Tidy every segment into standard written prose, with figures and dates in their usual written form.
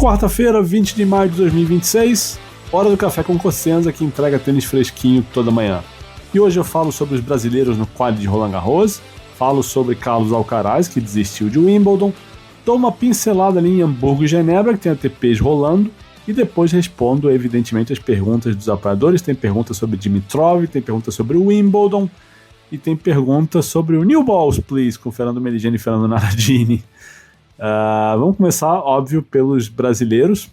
Quarta-feira, 20 de maio de 2026, hora do Café com Cossenza, que entrega tênis fresquinho toda manhã. E hoje eu falo sobre os brasileiros no quali de Roland Garros, falo sobre Carlos Alcaraz, que desistiu de Wimbledon, dou uma pincelada ali em Hamburgo e Genebra, que tem ATPs rolando, e depois respondo, evidentemente, as perguntas dos apoiadores. Tem pergunta sobre Dimitrov, tem pergunta sobre o Wimbledon, e tem pergunta sobre o New Balls, Please, com Fernando Meligeni e Fernando Nardini. Vamos começar, óbvio, pelos brasileiros.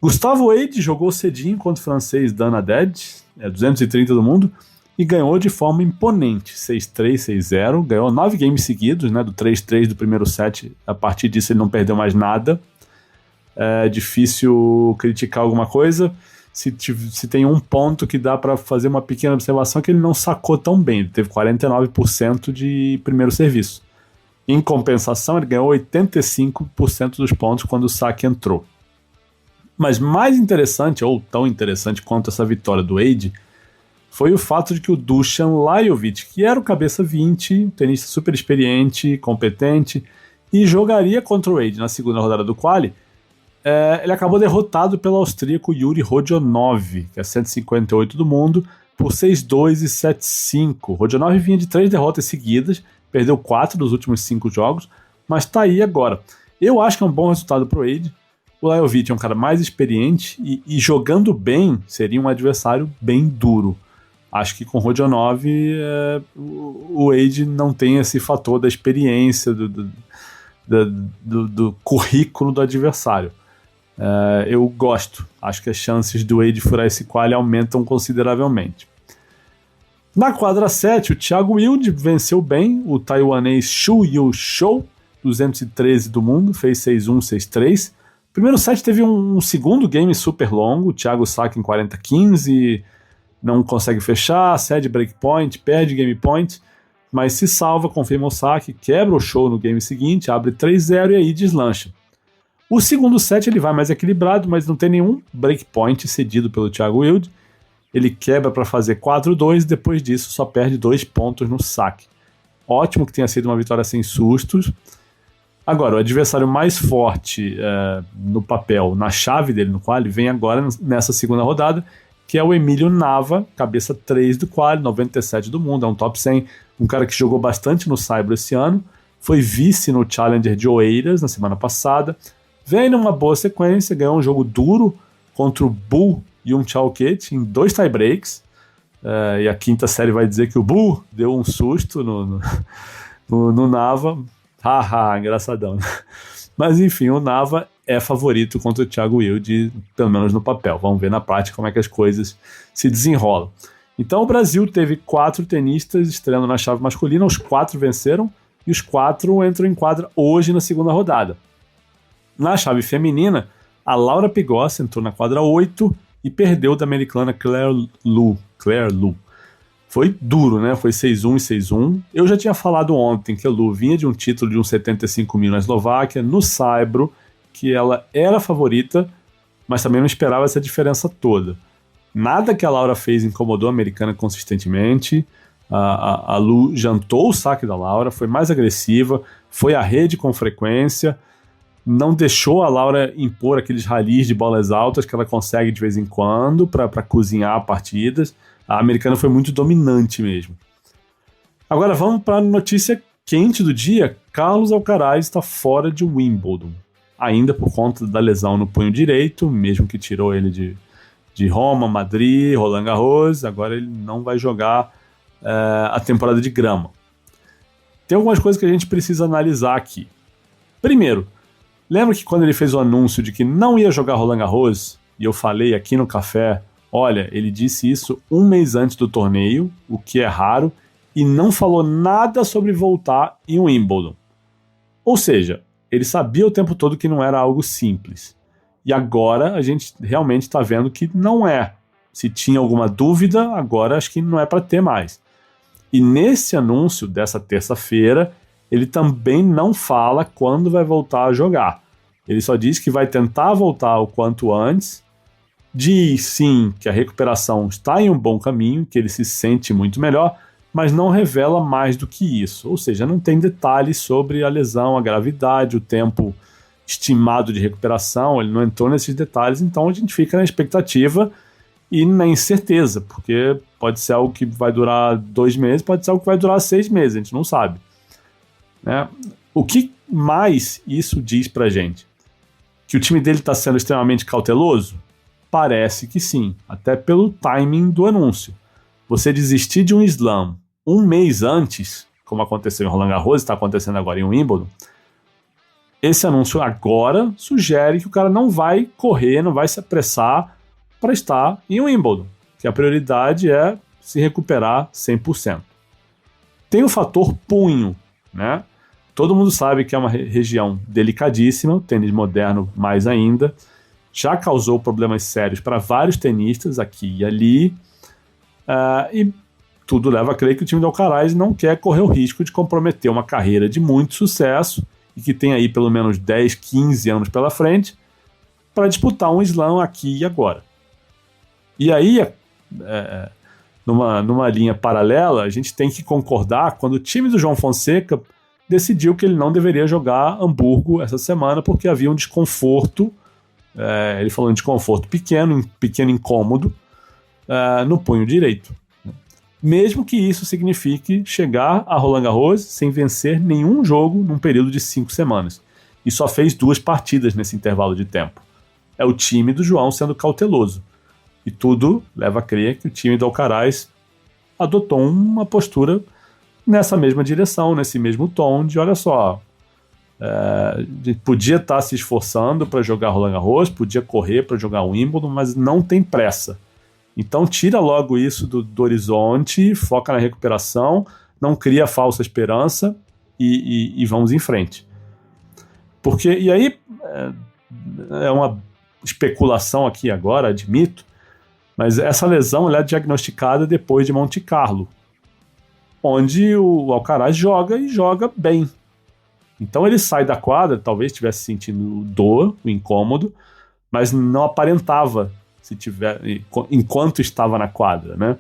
Gustavo Eid jogou cedinho contra o francês Dan Aded, 230 do mundo, e ganhou de forma imponente, 6-3, 6-0, ganhou 9 games seguidos, né, do 3-3 do primeiro set. A partir disso ele não perdeu mais nada. É difícil criticar alguma coisa. Se tem um ponto que dá para fazer uma pequena observação, é que ele não sacou tão bem, ele teve 49% de primeiro serviço. Em compensação, ele ganhou 85% dos pontos quando o saque entrou. Mas mais interessante, ou tão interessante quanto essa vitória do Eid, foi o fato de que o Dusan Lajovic, que era o cabeça 20, tenista super experiente, competente, e jogaria contra o Eid na segunda rodada do quali, ele acabou derrotado pelo austríaco Yuri Rodionov, que é 158 do mundo, por 6-2 e 7-5. Rodionov vinha de 3 derrotas seguidas, perdeu 4 dos últimos 5 jogos, mas tá aí agora. Eu acho que é um bom resultado pro Eid. O Lajovic é um cara mais experiente e jogando bem seria um adversário bem duro. Acho que com o Rodionov o Eid não tem esse fator da experiência, do currículo do adversário. Eu gosto. Acho que as chances do Eid furar esse quali aumentam consideravelmente. Na quadra 7, o Thiago Wilde venceu bem o taiwanês Xu Yu Shou, 213 do mundo, fez 6-1, 6-3. O primeiro set teve um segundo game super longo, o Thiago saca em 40-15, não consegue fechar, cede breakpoint, perde game point, mas se salva, confirma o saque, quebra o show no game seguinte, abre 3-0 e aí deslancha. O segundo set ele vai mais equilibrado, mas não tem nenhum breakpoint cedido pelo Thiago Wilde. Ele quebra para fazer 4-2 e depois disso só perde 2 pontos no saque. Ótimo que tenha sido uma vitória sem sustos. Agora, o adversário mais forte no papel, na chave dele no quali, vem agora nessa segunda rodada, que é o Emílio Nava, cabeça 3 do quali, 97 do mundo, é um top 100, um cara que jogou bastante no Saibro esse ano, foi vice no Challenger de Oeiras na semana passada, vem numa boa sequência, ganhou um jogo duro contra o Bull Young Chao Ket em 2 tiebreaks, e a quinta série vai dizer que o Bull deu um susto no Nava. Haha, engraçadão. Mas enfim, o Nava é favorito contra o Thiago Wilde, pelo menos no papel. Vamos ver na prática como é que as coisas se desenrolam. Então o Brasil teve 4 tenistas estreando na chave masculina, os 4 venceram e os 4 entram em quadra hoje na segunda rodada. Na chave feminina, a Laura Pigossi entrou na quadra 8 e perdeu da americana Claire Lu. Foi duro, né? Foi 6-1 e 6-1. Eu já tinha falado ontem que a Lu vinha de um título de uns 75 mil na Eslováquia, no Saibro, que ela era favorita, mas também não esperava essa diferença toda. Nada que a Laura fez incomodou a americana consistentemente. A Lu jantou o saque da Laura, foi mais agressiva, foi à rede com frequência, não deixou a Laura impor aqueles rallies de bolas altas que ela consegue de vez em quando para cozinhar partidas. A americana foi muito dominante mesmo. Agora vamos para a notícia quente do dia. Carlos Alcaraz está fora de Wimbledon, ainda por conta da lesão no punho direito, mesmo que tirou ele de Roma, Madrid, Roland Garros. Agora ele não vai jogar a temporada de grama. Tem algumas coisas que a gente precisa analisar aqui. Primeiro, lembra que quando ele fez o anúncio de que não ia jogar Roland Garros, e eu falei aqui no café, olha, ele disse isso um mês antes do torneio, o que é raro, e não falou nada sobre voltar em Wimbledon. Ou seja, ele sabia o tempo todo que não era algo simples. E agora a gente realmente está vendo que não é. Se tinha alguma dúvida, agora acho que não é para ter mais. E nesse anúncio dessa terça-feira, ele também não fala quando vai voltar a jogar. Ele só diz que vai tentar voltar o quanto antes, diz sim que a recuperação está em um bom caminho, que ele se sente muito melhor, mas não revela mais do que isso. Ou seja, não tem detalhes sobre a lesão, a gravidade, o tempo estimado de recuperação, ele não entrou nesses detalhes, então a gente fica na expectativa e na incerteza, porque pode ser algo que vai durar 2 meses, pode ser algo que vai durar 6 meses, a gente não sabe. Né? O que mais isso diz pra gente? Que o time dele está sendo extremamente cauteloso? Parece que sim, até pelo timing do anúncio. Você desistir de um slam 1 mês antes, como aconteceu em Roland Garros, está acontecendo agora em Wimbledon, esse anúncio agora sugere que o cara não vai correr, não vai se apressar para estar em Wimbledon, que a prioridade é se recuperar 100%. Tem o fator punho, né? Todo mundo sabe que é uma região delicadíssima, o tênis moderno mais ainda, já causou problemas sérios para vários tenistas aqui e ali, e tudo leva a crer que o time do Alcaraz não quer correr o risco de comprometer uma carreira de muito sucesso e que tem aí pelo menos 10, 15 anos pela frente para disputar um slam aqui e agora. E aí, numa linha paralela, a gente tem que concordar quando o time do João Fonseca decidiu que ele não deveria jogar Hamburgo essa semana porque havia um desconforto, ele falou um desconforto pequeno incômodo, no punho direito. Mesmo que isso signifique chegar a Roland Garros sem vencer nenhum jogo num período de 5 semanas. E só fez 2 partidas nesse intervalo de tempo. É o time do João sendo cauteloso. E tudo leva a crer que o time do Alcaraz adotou uma postura nessa mesma direção, nesse mesmo tom de, olha só, podia estar se esforçando para jogar Roland Garros, podia correr para jogar Wimbledon, mas não tem pressa. Então tira logo isso do horizonte, foca na recuperação, não cria falsa esperança e vamos em frente. Porque, e aí, é uma especulação aqui agora, admito, mas essa lesão ela é diagnosticada depois de Monte Carlo, onde o Alcaraz joga e joga bem. Então ele sai da quadra, talvez estivesse sentindo dor, o incômodo, mas não aparentava enquanto estava na quadra, né?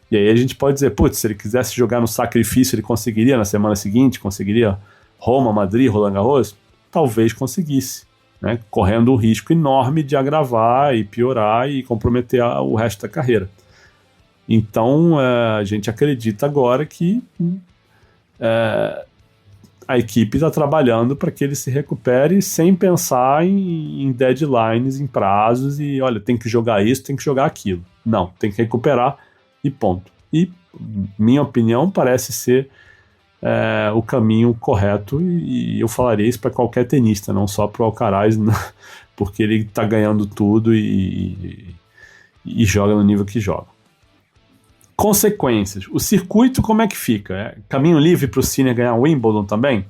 E aí a gente pode dizer, putz, se ele quisesse jogar no sacrifício, ele conseguiria na semana seguinte, conseguiria Roma, Madrid, Roland Garros? Talvez conseguisse, né? Correndo um risco enorme de agravar e piorar e comprometer o resto da carreira. Então a gente acredita agora que a equipe está trabalhando para que ele se recupere sem pensar em deadlines, em prazos e, olha, tem que jogar isso, tem que jogar aquilo. Não, tem que recuperar e ponto. E, minha opinião, parece ser o caminho correto e eu falaria isso para qualquer tenista, não só para o Alcaraz, né? Porque ele está ganhando tudo e joga no nível que joga. Consequências. O circuito como é que fica? Caminho livre para o Sinner ganhar o Wimbledon também?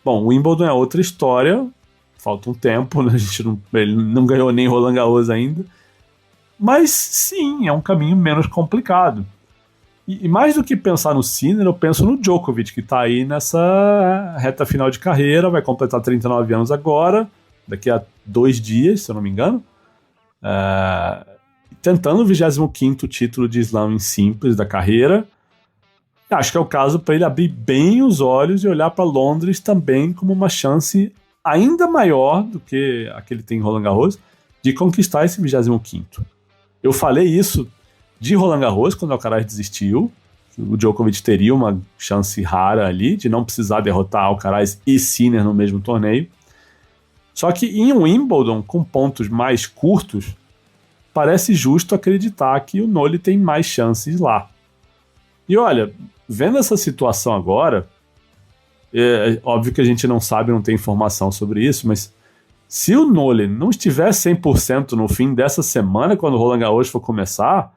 Bom, o Wimbledon é outra história, falta um tempo, né? Ele não ganhou nem Roland Garros ainda, mas sim, é um caminho menos complicado. E mais do que pensar no Sinner, eu penso no Djokovic, que está aí nessa reta final de carreira, vai completar 39 anos agora, daqui a 2 dias, se eu não me engano, tentando o 25º título de slam em simples da carreira. Acho que é o caso para ele abrir bem os olhos e olhar para Londres também como uma chance ainda maior do que a que ele tem em Roland Garros de conquistar esse 25º. Eu falei isso de Roland Garros quando o Alcaraz desistiu. O Djokovic teria uma chance rara ali de não precisar derrotar Alcaraz e Sinner no mesmo torneio. Só que em Wimbledon, com pontos mais curtos, parece justo acreditar que o Nole tem mais chances lá. E olha, vendo essa situação agora, é óbvio que a gente não sabe, não tem informação sobre isso, mas se o Nole não estiver 100% no fim dessa semana, quando o Roland Garros for começar,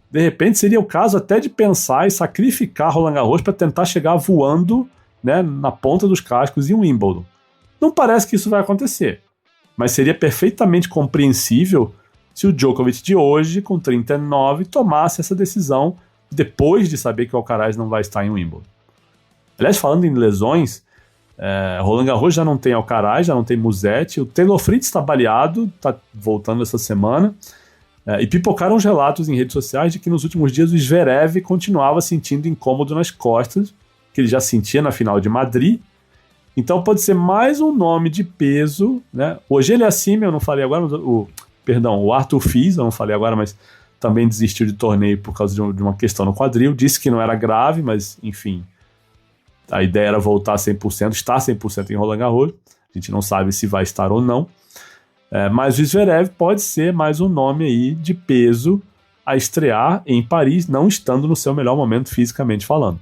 de repente seria o caso até de pensar e sacrificar Roland Garros para tentar chegar voando, né, na ponta dos cascos em Wimbledon. Não parece que isso vai acontecer, mas seria perfeitamente compreensível se o Djokovic de hoje, com 39, tomasse essa decisão depois de saber que o Alcaraz não vai estar em Wimbledon. Aliás, falando em lesões, Roland Garros já não tem Alcaraz, já não tem Musetti, o Taylor Fritz está baleado, está voltando essa semana, e pipocaram os relatos em redes sociais de que nos últimos dias o Zverev continuava sentindo incômodo nas costas, que ele já sentia na final de Madrid, Então pode ser mais um nome de peso, né? Hoje ele é acima, eu não falei agora, o Arthur Fils, eu não falei agora, mas também desistiu de torneio por causa de uma questão no quadril, disse que não era grave, mas enfim, a ideia era voltar 100%, estar 100% em Roland Garros, a gente não sabe se vai estar ou não, mas o Zverev pode ser mais um nome aí de peso a estrear em Paris, não estando no seu melhor momento fisicamente falando.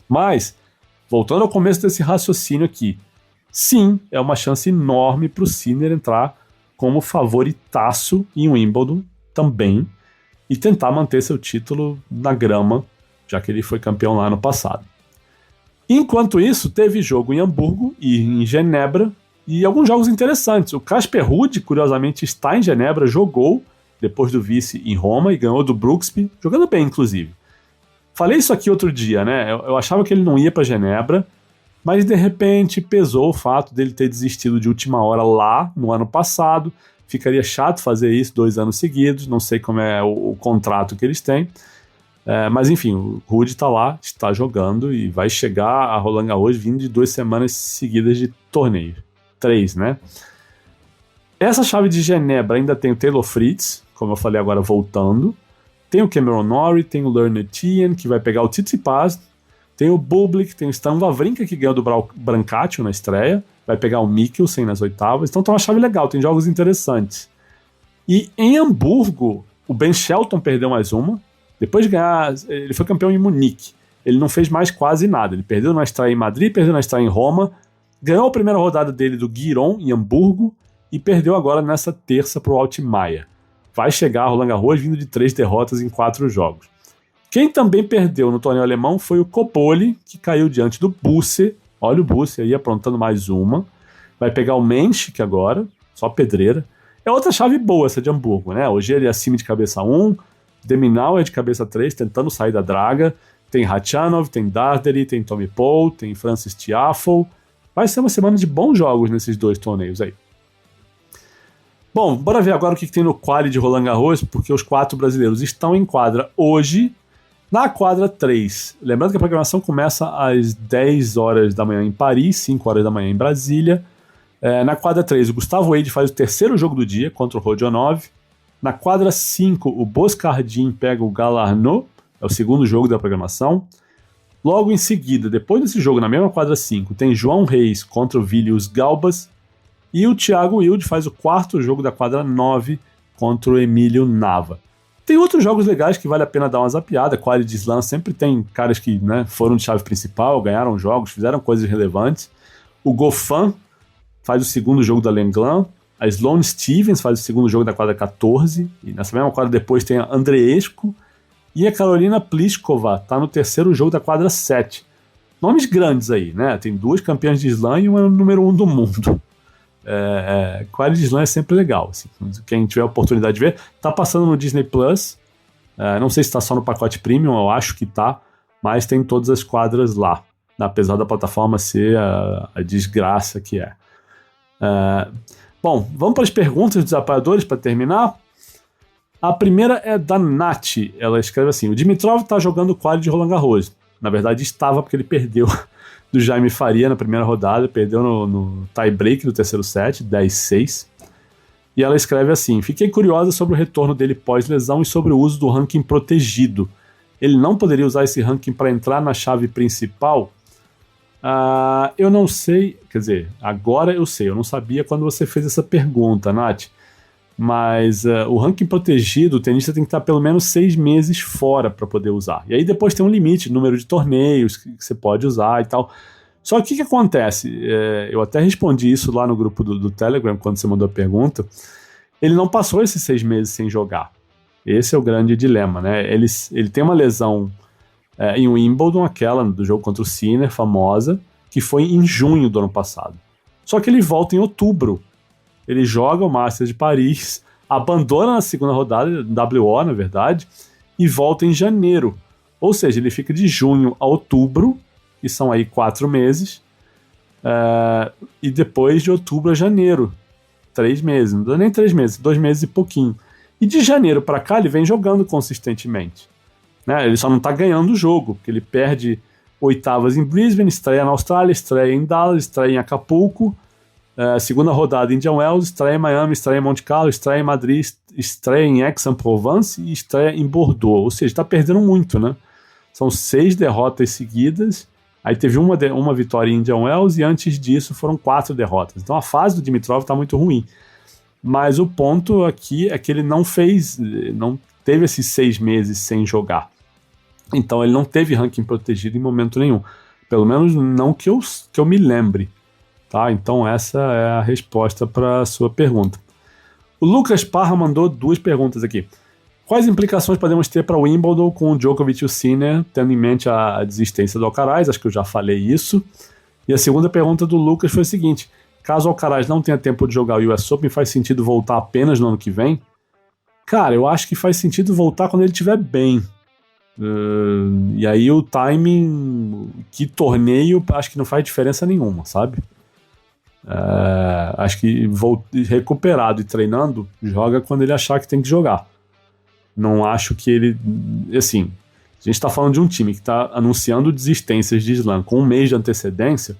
Mas, voltando ao começo desse raciocínio aqui, sim, é uma chance enorme para o Sinner entrar como favoritaço em Wimbledon também e tentar manter seu título na grama, já que ele foi campeão lá no passado. Enquanto isso, teve jogo em Hamburgo e em Genebra e alguns jogos interessantes. O Casper Ruud, curiosamente, está em Genebra, jogou depois do vice em Roma e ganhou do Brooksby, jogando bem, inclusive. Falei isso aqui outro dia, né? Eu achava que ele não ia para Genebra, mas de repente pesou o fato dele ter desistido de última hora lá no ano passado. Ficaria chato fazer isso 2 anos seguidos, não sei como é o contrato que eles têm. Mas enfim, o Ruud está lá, está jogando e vai chegar a Roland Garros vindo de 2 semanas seguidas de torneio. 3, né? Essa chave de Genebra ainda tem o Taylor Fritz, como eu falei agora, voltando. Tem o Cameron Norrie, tem o Lerner Tien, que vai pegar o Tsitsipas. Tem o Bublik, tem o Stan Wawrinka, que ganhou do Brancaccio na estreia. Vai pegar o Mikkelsen nas oitavas. Então tá uma chave legal, tem jogos interessantes. E em Hamburgo, o Ben Shelton perdeu mais uma. Depois de ganhar, ele foi campeão em Munique. Ele não fez mais quase nada. Ele perdeu na estreia em Madrid, perdeu na estreia em Roma. Ganhou a primeira rodada dele do Giron, em Hamburgo. E perdeu agora nessa terça para o Altmaier. Vai chegar a Roland Garros vindo de 3 derrotas em 4 jogos. Quem também perdeu no torneio alemão foi o Coppoli, que caiu diante do Busse. Olha o Busse aí aprontando mais uma. Vai pegar o Menchik agora, só pedreira. É outra chave boa essa de Hamburgo, né? Hoje ele é acima de cabeça 1, Deminau é de cabeça 3, tentando sair da draga. Tem Khachanov, tem Darderi, tem Tommy Paul, tem Francis Tiafoe. Vai ser uma semana de bons jogos nesses 2 torneios aí. Bom, bora ver agora o que tem no quali de Roland Garros, porque os 4 brasileiros estão em quadra hoje, na quadra 3. Lembrando que a programação começa às 10 horas da manhã em Paris, 5 horas da manhã em Brasília. Na quadra 3, o Gustavo Eide faz o terceiro jogo do dia contra o Rodionov. Na quadra 5, o Boscardin pega o Galarneau, é o segundo jogo da programação. Logo em seguida, depois desse jogo, na mesma quadra 5, tem João Reis contra o Vilius Galbas. E o Thiago Wilde faz o quarto jogo da quadra 9 contra o Emílio Nava. Tem outros jogos legais que vale a pena dar uma zapiada. Quali de Slam sempre tem caras que, né, foram de chave principal, ganharam jogos, fizeram coisas relevantes. O Goffin faz o segundo jogo da Lenglen. A Sloane Stevens faz o segundo jogo da quadra 14. E nessa mesma quadra depois tem a Andreescu. E a Carolina Pliskova está no terceiro jogo da quadra 7. Nomes grandes aí, né? Tem 2 campeãs de Slam e uma número 1 do mundo. Quali de Slam é sempre legal, assim, quem tiver a oportunidade de ver, tá passando no Disney Plus, não sei se tá só no pacote premium, eu acho que tá, mas tem todas as quadras lá, apesar da plataforma ser a desgraça que é. Bom, vamos para as perguntas dos apoiadores para terminar. A primeira é da Nath, ela escreve assim: o Dimitrov tá jogando quali de Roland Garros, na verdade estava porque ele perdeu do Jaime Faria na primeira rodada, perdeu no tie-break do terceiro set, 10-6. E ela escreve assim: fiquei curiosa sobre o retorno dele pós-lesão e sobre o uso do ranking protegido. Ele não poderia usar esse ranking para entrar na chave principal? Eu não sei, quer dizer, agora eu sei, eu não sabia quando você fez essa pergunta, Nath. Mas o ranking protegido, o tenista tem que estar pelo menos 6 meses fora para poder usar. E aí depois tem um limite, número de torneios que você pode usar e tal. Só que o que acontece? Eu até respondi isso lá no grupo do Telegram, quando você mandou a pergunta. Ele não passou esses 6 meses sem jogar. Esse é o grande dilema, né? Ele tem uma lesão em Wimbledon, aquela do jogo contra o Sinner, famosa, que foi em junho do ano passado. Só que ele volta em outubro. Ele joga o Masters de Paris, abandona na segunda rodada, WO na verdade, e volta em janeiro. Ou seja, ele fica de junho a outubro, que são aí 4 meses, e depois de outubro a janeiro, 3 meses, não dá nem 3 meses, 2 meses e pouquinho. E de janeiro para cá ele vem jogando consistentemente. Né? Ele só não está ganhando o jogo, porque ele perde oitavas em Brisbane, estreia na Austrália, estreia em Dallas, estreia em Acapulco, segunda rodada em Indian Wells, estreia em Miami, estreia em Monte Carlo, estreia em Madrid, estreia em Aix-en-Provence e estreia em Bordeaux. Ou seja, está perdendo muito, né? São 6 derrotas seguidas. Aí teve uma vitória em Indian Wells e antes disso foram 4 derrotas. Então a fase do Dimitrov está muito ruim. Mas o ponto aqui é que ele não teve esses 6 meses sem jogar. Então ele não teve ranking protegido em momento nenhum. Pelo menos não que eu me lembre. Tá? Então essa é a resposta para a sua pergunta. O Lucas Parra mandou 2 perguntas aqui. Quais implicações podemos ter para o Wimbledon com o Djokovic e o Sinner, tendo em mente a desistência do Alcaraz? Acho que eu já falei isso. E a segunda pergunta do Lucas foi a seguinte: caso o Alcaraz não tenha tempo de jogar o US Open, faz sentido voltar apenas no ano que vem? Cara, eu acho que faz sentido voltar quando ele estiver bem. E aí o timing, que torneio, acho que não faz diferença nenhuma, sabe? Acho que recuperado e treinando, joga quando ele achar que tem que jogar. Não acho que ele... Assim, a gente está falando de um time que está anunciando desistências de slam com um mês de antecedência.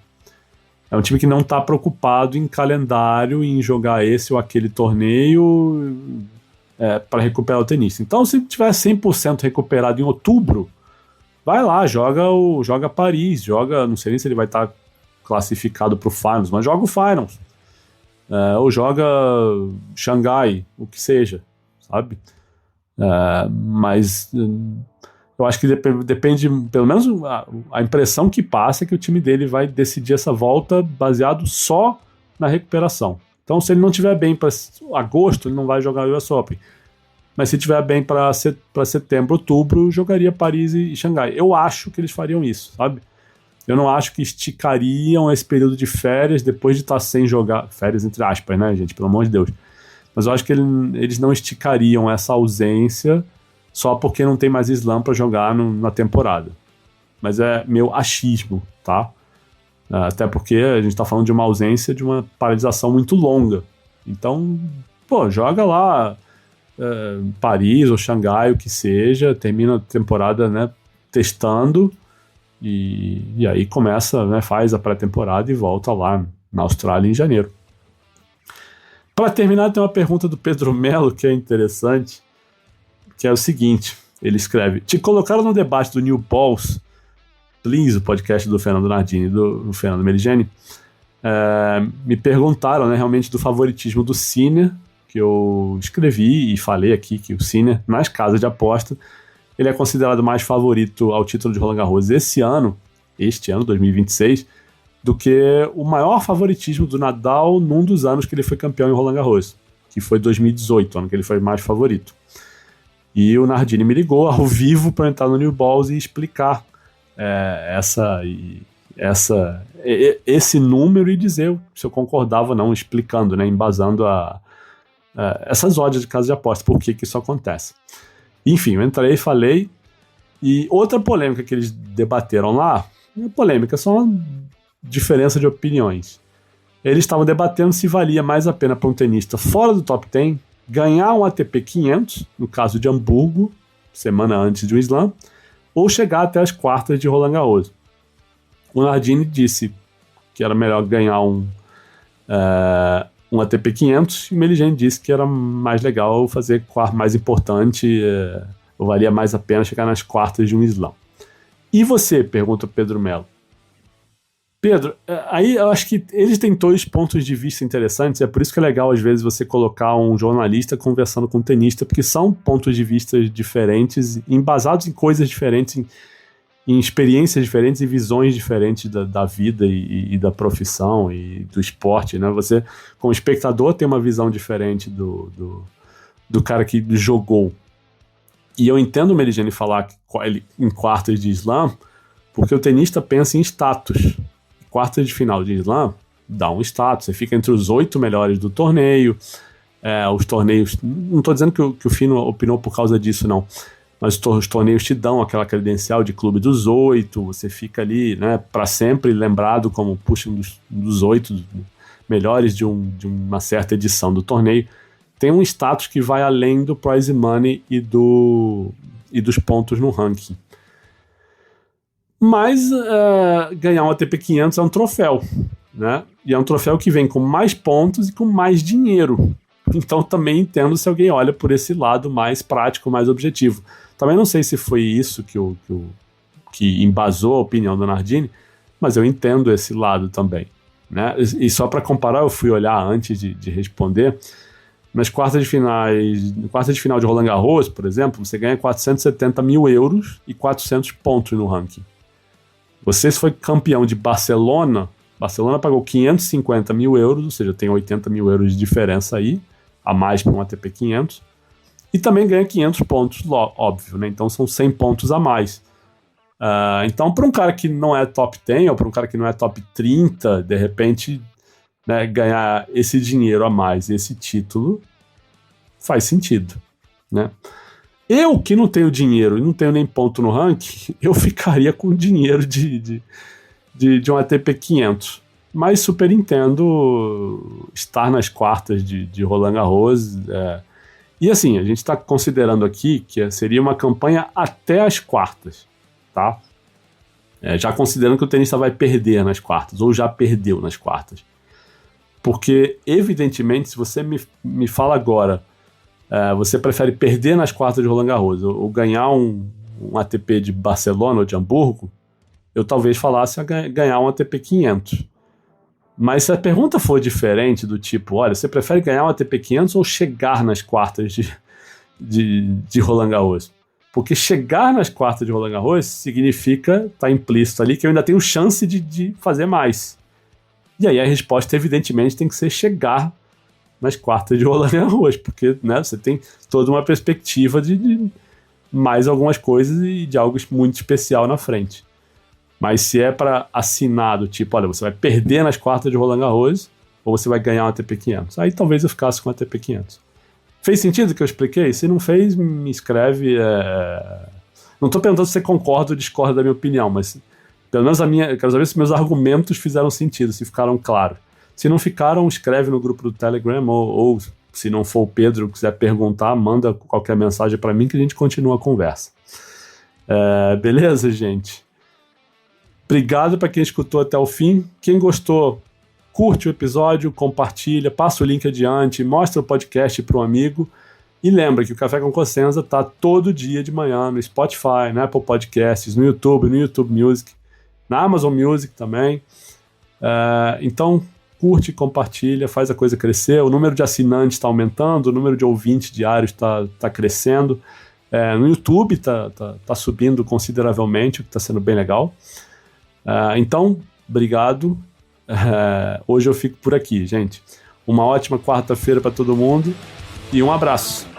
É um time que não está preocupado em calendário, em jogar esse ou aquele torneio para recuperar o tenista. Então, se tiver 100% recuperado em outubro, vai lá, joga Paris, não sei nem se ele vai estar classificado para o Finals, mas joga o Finals. Ou joga Xangai, o que seja, sabe? Mas eu acho que depende, pelo menos a impressão que passa é que o time dele vai decidir essa volta baseado só na recuperação. Então, se ele não estiver bem para agosto, ele não vai jogar o US Open. Mas se estiver bem para setembro, outubro, jogaria Paris e Xangai. Eu acho que eles fariam isso, sabe? Eu não acho que esticariam esse período de férias depois de estar sem jogar. Férias entre aspas, né, gente? Pelo amor de Deus. Mas eu acho que eles não esticariam essa ausência só porque não tem mais slam para jogar na temporada. Mas é meu achismo, tá? Até porque a gente tá falando de uma ausência, de uma paralisação muito longa. Então, joga lá Paris ou Xangai, o que seja, termina a temporada, né, testando e aí começa, né, faz a pré-temporada e volta lá na Austrália em janeiro. Para terminar, tem uma pergunta do Pedro Melo que é interessante, que é o seguinte, ele escreve: te colocaram no debate do New Balls, Please, o podcast do Fernando Nardini e do Fernando Meligeni, me perguntaram, né, realmente do favoritismo do Sinner, que eu escrevi e falei aqui que o Sinner, nas casas de aposta, ele é considerado mais favorito ao título de Roland Garros este ano, 2026, do que o maior favoritismo do Nadal num dos anos que ele foi campeão em Roland Garros, que foi 2018, ano que ele foi mais favorito. E o Nardini me ligou ao vivo para entrar no New Balls e explicar esse número e dizer se eu concordava ou não, explicando, né, embasando essas odds de casa de aposta, por que isso acontece. Enfim, eu entrei, falei, e outra polêmica que eles debateram lá, não é polêmica, é só uma diferença de opiniões. Eles estavam debatendo se valia mais a pena para um tenista fora do top 10 ganhar um ATP 500, no caso de Hamburgo, semana antes de um slam, ou chegar até as quartas de Roland Garros. O Nardini disse que era melhor ganhar um ATP 500, e o Meligeni disse que era mais legal fazer mais importante, ou valia mais a pena chegar nas quartas de um slam. E você? Pergunta Pedro Melo. Pedro, aí eu acho que eles têm dois pontos de vista interessantes, é por isso que é legal às vezes você colocar um jornalista conversando com um tenista, porque são pontos de vista diferentes, embasados em coisas diferentes, em experiências diferentes e visões diferentes da vida e da profissão e do esporte, né? Você, como espectador, tem uma visão diferente do cara que jogou. E eu entendo o Meligeni falar em quartas de slam, porque o tenista pensa em status. Quartas de final de slam dá um status, você fica entre os 8 melhores do torneio, os torneios, não estou dizendo que o Fino opinou por causa disso não, mas os torneios te dão aquela credencial de clube dos 8, você fica ali, né, para sempre lembrado como um dos 8 melhores de uma certa edição do torneio. Tem um status que vai além do prize money e dos pontos no ranking. Mas ganhar um ATP 500 é um troféu, né? E é um troféu que vem com mais pontos e com mais dinheiro. Então também entendo se alguém olha por esse lado mais prático, mais objetivo. Também não sei se foi isso que embasou a opinião do Nardini, mas eu entendo esse lado também, né? E só para comparar, eu fui olhar antes de responder. Nas quartas de final de Roland Garros, por exemplo, você ganha 470 mil euros e 400 pontos no ranking. Você, se foi campeão de Barcelona pagou 550 mil euros, ou seja, tem 80 mil euros de diferença aí, a mais para um ATP 500, e também ganha 500 pontos, óbvio, né? Então são 100 pontos a mais. Então, para um cara que não é top 10, ou para um cara que não é top 30, de repente, né, ganhar esse dinheiro a mais, esse título, faz sentido, né? Eu, que não tenho dinheiro e não tenho nem ponto no ranking, eu ficaria com dinheiro de um ATP 500. Mas super entendo estar nas quartas de Roland Garros. E assim, a gente está considerando aqui que seria uma campanha até as quartas, tá? Já considerando que o tenista vai perder nas quartas, ou já perdeu nas quartas. Porque, evidentemente, se você me fala agora, você prefere perder nas quartas de Roland Garros ou ganhar um ATP de Barcelona ou de Hamburgo, eu talvez falasse ganhar um ATP 500. Mas se a pergunta for diferente, do tipo, olha, você prefere ganhar um ATP 500 ou chegar nas quartas de Roland Garros? Porque chegar nas quartas de Roland Garros significa, tá implícito ali, que eu ainda tenho chance de fazer mais. E aí a resposta, evidentemente, tem que ser chegar nas quartas de Roland Garros, porque, né, você tem toda uma perspectiva de mais algumas coisas e de algo muito especial na frente. Mas se é para assinar do tipo, olha, você vai perder nas quartas de Roland Garros ou você vai ganhar um ATP 500, aí talvez eu ficasse com um ATP 500. Fez sentido o que eu expliquei? Se não fez, me escreve. Não estou perguntando se você concorda ou discorda da minha opinião, mas pelo menos quero saber se meus argumentos fizeram sentido, se ficaram claros. Se não ficaram, escreve no grupo do Telegram ou se não for o Pedro, quiser perguntar, manda qualquer mensagem para mim que a gente continua a conversa. Beleza, gente? Obrigado para quem escutou até o fim. Quem gostou, curte o episódio, compartilha, passa o link adiante, mostra o podcast para um amigo. E lembra que o Café com Cossenza está todo dia de manhã no Spotify, na Apple Podcasts, no YouTube Music, na Amazon Music também. Então, curte, compartilha, faz a coisa crescer. O número de assinantes está aumentando, o número de ouvintes diários está crescendo. No YouTube está subindo consideravelmente, o que está sendo bem legal. Então, obrigado. Hoje eu fico por aqui, gente. Uma ótima quarta-feira para todo mundo e um abraço.